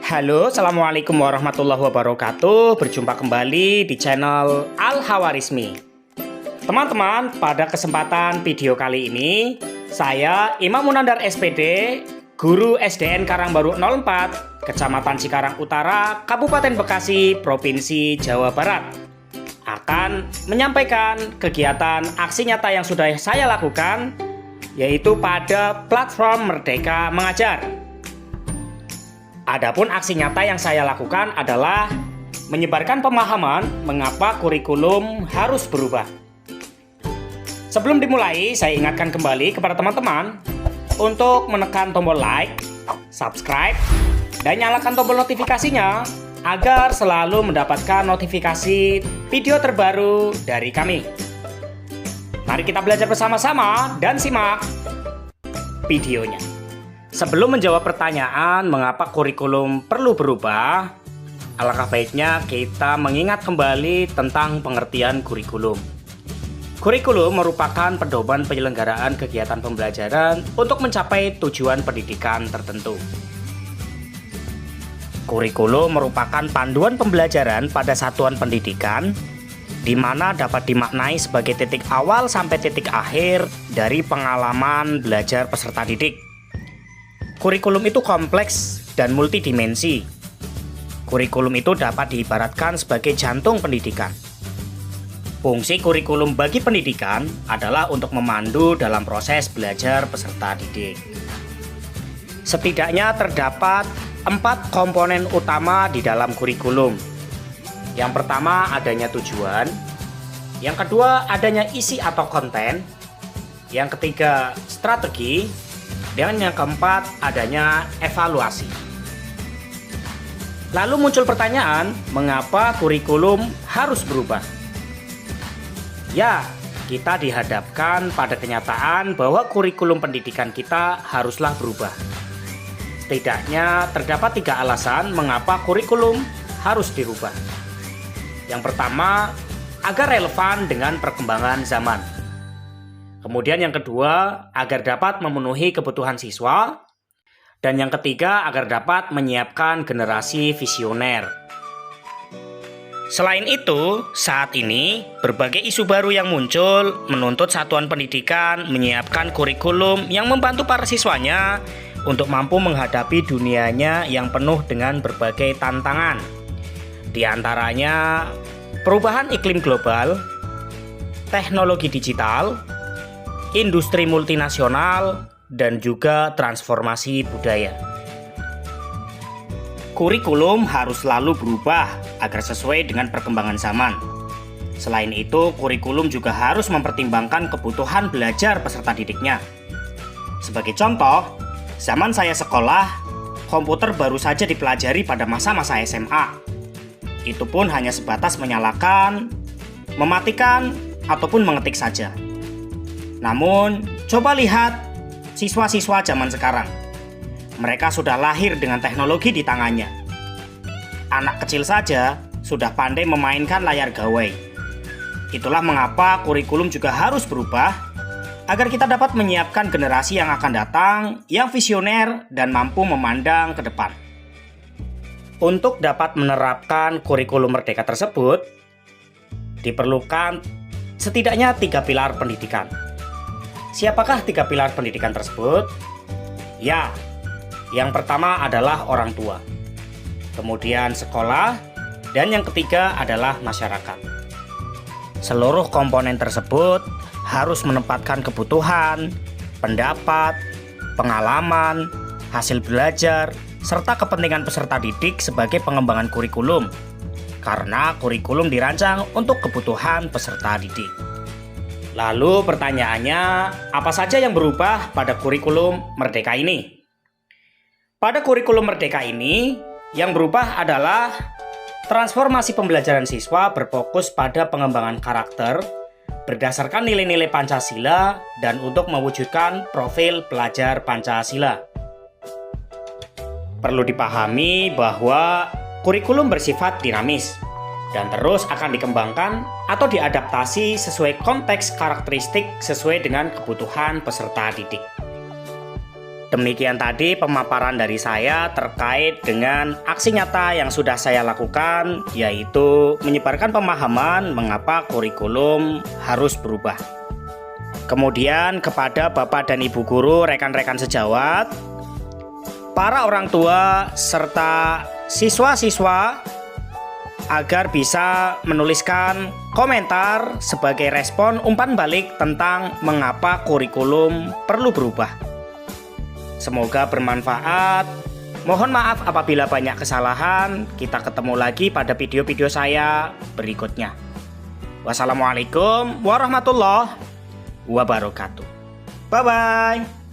Halo, Assalamualaikum warahmatullahi wabarakatuh. Berjumpa kembali di channel Al-Hawarizmi. Teman-teman, pada kesempatan video kali ini, saya Imam Munandar SPD, Guru SDN Karangbaru 04, Kecamatan Cikarang Utara, Kabupaten Bekasi, Provinsi Jawa Barat, akan menyampaikan kegiatan aksi nyata yang sudah saya lakukan, yaitu pada platform Merdeka Mengajar. Adapun aksi nyata yang saya lakukan adalah menyebarkan pemahaman mengapa kurikulum harus berubah. Sebelum dimulai, saya ingatkan kembali kepada teman-teman untuk menekan tombol like, subscribe, dan nyalakan tombol notifikasinya agar selalu mendapatkan notifikasi video terbaru dari kami. Mari kita belajar bersama-sama dan simak videonya. Sebelum menjawab pertanyaan mengapa kurikulum perlu berubah, alangkah baiknya kita mengingat kembali tentang pengertian kurikulum. Kurikulum merupakan pedoman penyelenggaraan kegiatan pembelajaran untuk mencapai tujuan pendidikan tertentu. Kurikulum merupakan panduan pembelajaran pada satuan pendidikan, di mana dapat dimaknai sebagai titik awal sampai titik akhir dari pengalaman belajar peserta didik. Kurikulum itu kompleks dan multidimensi. Kurikulum itu dapat diibaratkan sebagai jantung pendidikan. Fungsi kurikulum bagi pendidikan adalah untuk memandu dalam proses belajar peserta didik. Setidaknya terdapat 4 komponen utama di dalam kurikulum. Yang pertama adanya tujuan, yang kedua adanya isi atau konten, yang ketiga strategi, dan yang keempat adanya evaluasi. Lalu muncul pertanyaan, mengapa kurikulum harus berubah? Ya, kita dihadapkan pada kenyataan bahwa kurikulum pendidikan kita haruslah berubah. Setidaknya terdapat 3 alasan mengapa kurikulum harus dirubah. Yang pertama, agar relevan dengan perkembangan zaman. Kemudian yang kedua, agar dapat memenuhi kebutuhan siswa. Dan yang ketiga, agar dapat menyiapkan generasi visioner. Selain itu, saat ini berbagai isu baru yang muncul menuntut satuan pendidikan menyiapkan kurikulum yang membantu para siswanya untuk mampu menghadapi dunianya yang penuh dengan berbagai tantangan. Di antaranya, perubahan iklim global, teknologi digital, industri multinasional, dan juga transformasi budaya. Kurikulum harus selalu berubah agar sesuai dengan perkembangan zaman. Selain itu, kurikulum juga harus mempertimbangkan kebutuhan belajar peserta didiknya. Sebagai contoh, zaman saya sekolah, komputer baru saja dipelajari pada masa-masa SMA. Itu pun hanya sebatas menyalakan, mematikan, ataupun mengetik saja. Namun, coba lihat siswa-siswa zaman sekarang. Mereka sudah lahir dengan teknologi di tangannya. Anak kecil saja sudah pandai memainkan layar gawai. Itulah mengapa kurikulum juga harus berubah agar kita dapat menyiapkan generasi yang akan datang yang visioner dan mampu memandang ke depan. Untuk dapat menerapkan kurikulum merdeka tersebut, diperlukan setidaknya 3 pilar pendidikan. Siapakah 3 pilar pendidikan tersebut? Ya, yang pertama adalah orang tua, kemudian sekolah, dan yang ketiga adalah masyarakat. Seluruh komponen tersebut harus menempatkan kebutuhan, pendapat, pengalaman, hasil belajar, serta kepentingan peserta didik sebagai pengembangan kurikulum, karena kurikulum dirancang untuk kebutuhan peserta didik. Lalu pertanyaannya, apa saja yang berubah pada kurikulum merdeka ini? Pada kurikulum merdeka ini, yang berubah adalah transformasi pembelajaran siswa berfokus pada pengembangan karakter berdasarkan nilai-nilai Pancasila dan untuk mewujudkan profil pelajar Pancasila. Perlu dipahami bahwa kurikulum bersifat dinamis dan terus akan dikembangkan atau diadaptasi sesuai konteks karakteristik sesuai dengan kebutuhan peserta didik. Demikian tadi pemaparan dari saya terkait dengan aksi nyata yang sudah saya lakukan, yaitu menyebarkan pemahaman mengapa kurikulum harus berubah. Kemudian kepada Bapak dan Ibu guru, rekan-rekan sejawat, para orang tua, serta siswa-siswa agar bisa menuliskan komentar sebagai respon umpan balik tentang mengapa kurikulum perlu berubah. Semoga bermanfaat. Mohon maaf apabila banyak kesalahan. Kita ketemu lagi pada video-video saya berikutnya. Wassalamualaikum warahmatullahi wabarakatuh. Bye-bye.